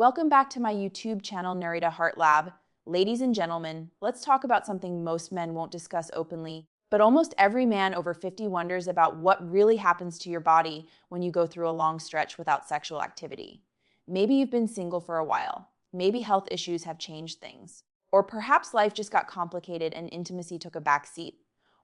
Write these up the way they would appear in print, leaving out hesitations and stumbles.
Welcome back to my YouTube channel, NERITA Heart Lab. Ladies and gentlemen, let's talk about something most men won't discuss openly, but almost every man over 50 wonders about what really happens to your body when you go through a long stretch without sexual activity. Maybe you've been single for a while. Maybe health issues have changed things. Or perhaps life just got complicated and intimacy took a back seat.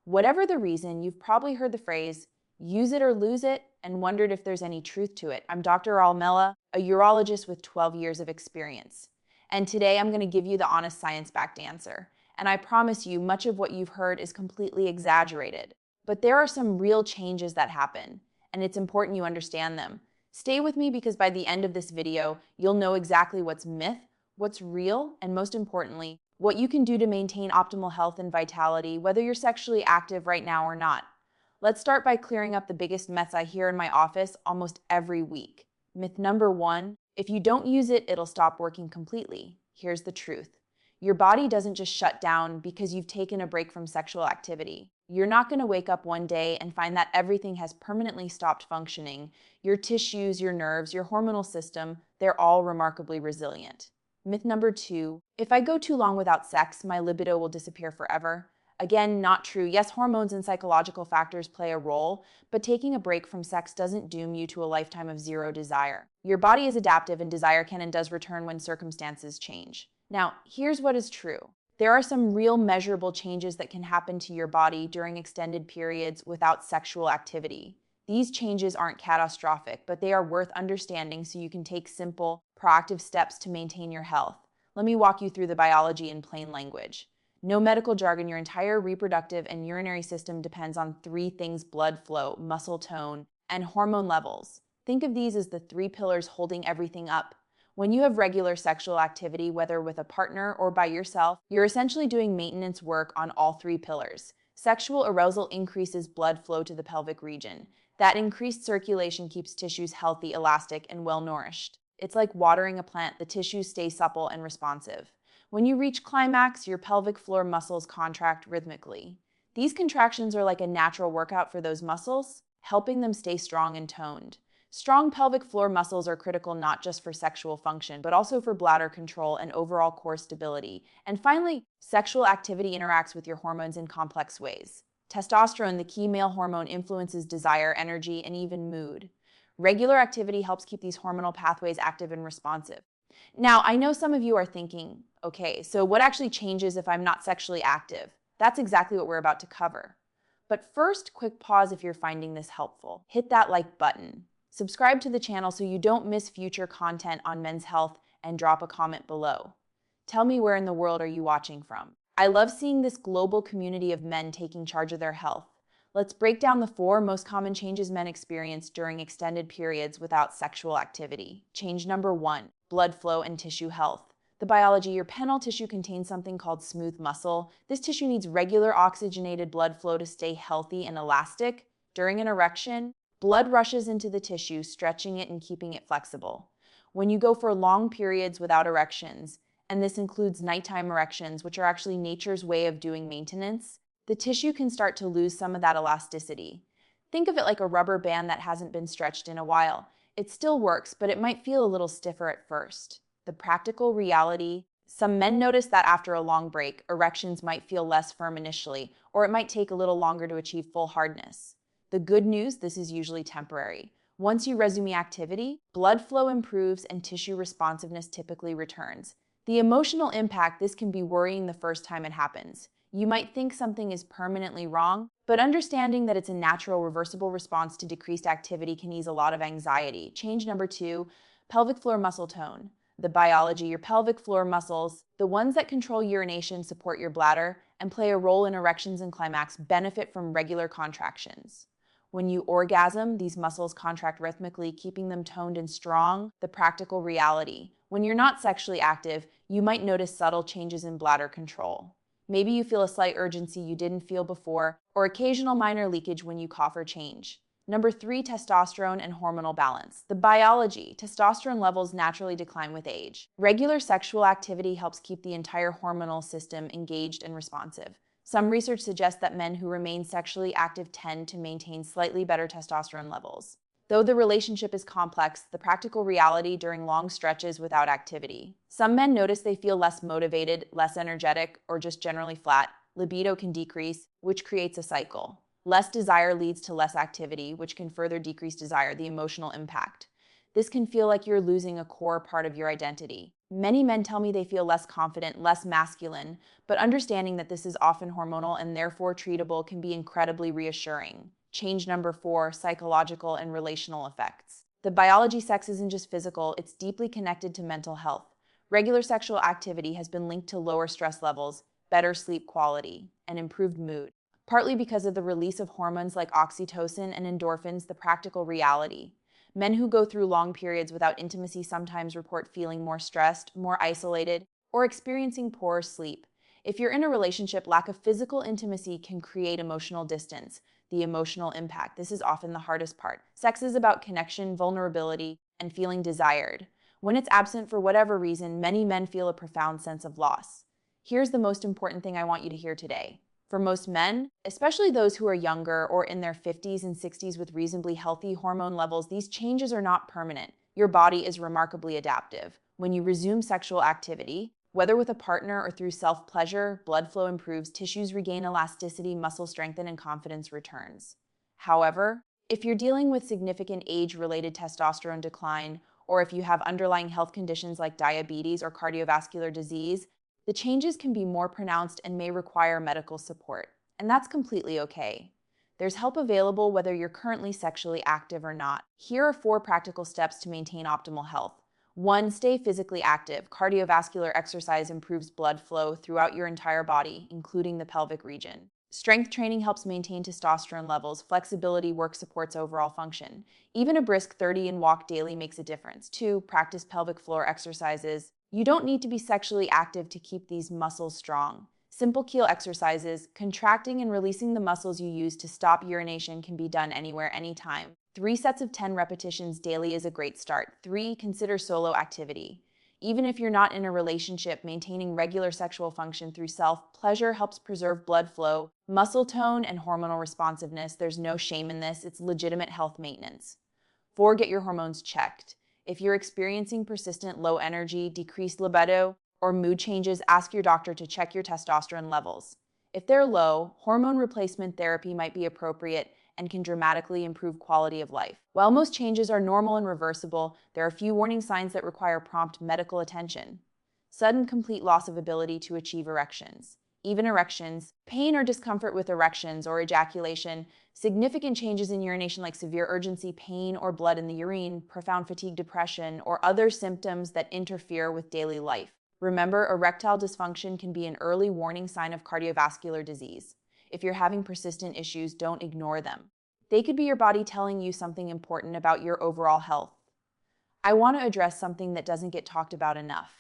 Whatever the reason, you've probably heard the phrase, use it or lose it, and wondered if there's any truth to it. I'm Dr. Almela, a urologist with 12 years of experience. And today I'm going to give you the honest science-backed answer. And I promise you, much of what you've heard is completely exaggerated. But there are some real changes that happen, and it's important you understand them. Stay with me because by the end of this video, you'll know exactly what's myth, what's real, and most importantly, what you can do to maintain optimal health and vitality, whether you're sexually active right now or not. Let's start by clearing up the biggest myths I hear in my office almost every week. Myth number 1, if you don't use it, it'll stop working completely. Here's the truth. Your body doesn't just shut down because you've taken a break from sexual activity. You're not going to wake up one day and find that everything has permanently stopped functioning. Your tissues, your nerves, your hormonal system, they're all remarkably resilient. Myth number 2, if I go too long without sex, my libido will disappear forever. Again, not true. Yes, hormones and psychological factors play a role, but taking a break from sex doesn't doom you to a lifetime of zero desire. Your body is adaptive and desire can and does return when circumstances change. Now, here's what is true. There are some real measurable changes that can happen to your body during extended periods without sexual activity. These changes aren't catastrophic, but they are worth understanding so you can take simple, proactive steps to maintain your health. Let me walk you through the biology in plain language. No medical jargon, your entire reproductive and urinary system depends on 3 things: blood flow, muscle tone, and hormone levels. Think of these as the 3 pillars holding everything up. When you have regular sexual activity, whether with a partner or by yourself, you're essentially doing maintenance work on all 3 pillars. Sexual arousal increases blood flow to the pelvic region. That increased circulation keeps tissues healthy, elastic, and well-nourished. It's like watering a plant, the tissues stay supple and responsive. When you reach climax, your pelvic floor muscles contract rhythmically. These contractions are like a natural workout for those muscles, helping them stay strong and toned. Strong pelvic floor muscles are critical not just for sexual function, but also for bladder control and overall core stability. And finally, sexual activity interacts with your hormones in complex ways. Testosterone, the key male hormone, influences desire, energy, and even mood. Regular activity helps keep these hormonal pathways active and responsive. Now, I know some of you are thinking, okay, so what actually changes if I'm not sexually active? That's exactly what we're about to cover. But first, quick pause if you're finding this helpful. Hit that like button. Subscribe to the channel so you don't miss future content on men's health, and drop a comment below. Tell me, where in the world are you watching from? I love seeing this global community of men taking charge of their health. Let's break down the 4 most common changes men experience during extended periods without sexual activity. Change number 1, blood flow and tissue health. The biology: your penile tissue contains something called smooth muscle. This tissue needs regular oxygenated blood flow to stay healthy and elastic. During an erection, blood rushes into the tissue, stretching it and keeping it flexible. When you go for long periods without erections, and this includes nighttime erections, which are actually nature's way of doing maintenance, the tissue can start to lose some of that elasticity. Think of it like a rubber band that hasn't been stretched in a while. It still works, but it might feel a little stiffer at first. The practical reality: some men notice that after a long break, erections might feel less firm initially, or it might take a little longer to achieve full hardness. The good news: this is usually temporary. Once you resume activity, blood flow improves and tissue responsiveness typically returns. The emotional impact: this can be worrying the first time it happens. You might think something is permanently wrong, but understanding that it's a natural, reversible response to decreased activity can ease a lot of anxiety. Change number 2, pelvic floor muscle tone. The biology: your pelvic floor muscles, the ones that control urination, support your bladder, and play a role in erections and climax, benefit from regular contractions. When you orgasm, these muscles contract rhythmically, keeping them toned and strong. The practical reality: when you're not sexually active, you might notice subtle changes in bladder control. Maybe you feel a slight urgency you didn't feel before, or occasional minor leakage when you cough or change. Number 3, testosterone and hormonal balance. The biology: testosterone levels naturally decline with age. Regular sexual activity helps keep the entire hormonal system engaged and responsive. Some research suggests that men who remain sexually active tend to maintain slightly better testosterone levels. Though the relationship is complex, the practical reality during long stretches without activity. Some men notice they feel less motivated, less energetic, or just generally flat. Libido can decrease, which creates a cycle. Less desire leads to less activity, which can further decrease desire, the emotional impact. This can feel like you're losing a core part of your identity. Many men tell me they feel less confident, less masculine, but understanding that this is often hormonal and therefore treatable can be incredibly reassuring. Change number 4, psychological and relational effects. The biology sex isn't just physical, it's deeply connected to mental health. Regular sexual activity has been linked to lower stress levels, better sleep quality, and improved mood. Partly because of the release of hormones like oxytocin and endorphins, the practical reality. Men who go through long periods without intimacy sometimes report feeling more stressed, more isolated, or experiencing poorer sleep. If you're in a relationship, lack of physical intimacy can create emotional distance. The emotional impact. This is often the hardest part. Sex is about connection, vulnerability, and feeling desired. When it's absent for whatever reason, many men feel a profound sense of loss. Here's the most important thing I want you to hear today. For most men, especially those who are younger or in their 50s and 60s with reasonably healthy hormone levels, these changes are not permanent. Your body is remarkably adaptive. When you resume sexual activity, whether with a partner or through self-pleasure, blood flow improves, tissues regain elasticity, muscles strengthen, and confidence returns. However, if you're dealing with significant age-related testosterone decline, or if you have underlying health conditions like diabetes or cardiovascular disease, the changes can be more pronounced and may require medical support. And that's completely okay. There's help available whether you're currently sexually active or not. Here are 4 practical steps to maintain optimal health. 1. Stay physically active. Cardiovascular exercise improves blood flow throughout your entire body, including the pelvic region. Strength training helps maintain testosterone levels. Flexibility work supports overall function. Even a brisk 30 and walk daily makes a difference. 2. Practice pelvic floor exercises. You don't need to be sexually active to keep these muscles strong. Simple kegel exercises, contracting and releasing the muscles you use to stop urination, can be done anywhere, anytime. 3 sets of 10 repetitions daily is a great start. 3. Consider solo activity. Even if you're not in a relationship, maintaining regular sexual function through self-pleasure helps preserve blood flow, muscle tone, and hormonal responsiveness. There's no shame in this. It's legitimate health maintenance. 4. Get your hormones checked. If you're experiencing persistent low energy, decreased libido, or mood changes, ask your doctor to check your testosterone levels. If they're low, hormone replacement therapy might be appropriate and can dramatically improve quality of life. While most changes are normal and reversible, there are a few warning signs that require prompt medical attention. Sudden complete loss of ability to achieve erections. Even erections, pain or discomfort with erections or ejaculation, significant changes in urination like severe urgency, pain or blood in the urine, profound fatigue, depression, or other symptoms that interfere with daily life. Remember, erectile dysfunction can be an early warning sign of cardiovascular disease. If you're having persistent issues, don't ignore them. They could be your body telling you something important about your overall health. I want to address something that doesn't get talked about enough: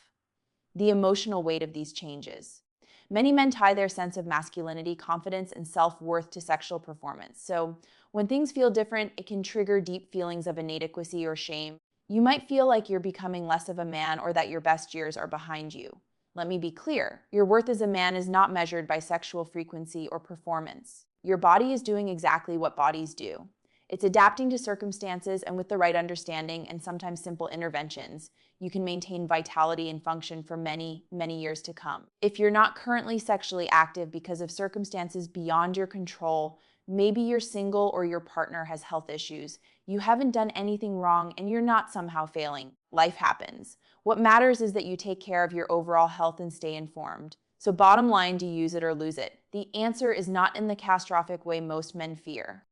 the emotional weight of these changes. Many men tie their sense of masculinity, confidence, and self-worth to sexual performance. So when things feel different, it can trigger deep feelings of inadequacy or shame. You might feel like you're becoming less of a man or that your best years are behind you. Let me be clear. Your worth as a man is not measured by sexual frequency or performance. Your body is doing exactly what bodies do. It's adapting to circumstances, and with the right understanding and sometimes simple interventions, you can maintain vitality and function for many, many years to come. If you're not currently sexually active because of circumstances beyond your control, maybe you're single or your partner has health issues, you haven't done anything wrong, and you're not somehow failing. Life happens. What matters is that you take care of your overall health and stay informed. So bottom line, do you use it or lose it? The answer is not in the catastrophic way most men fear.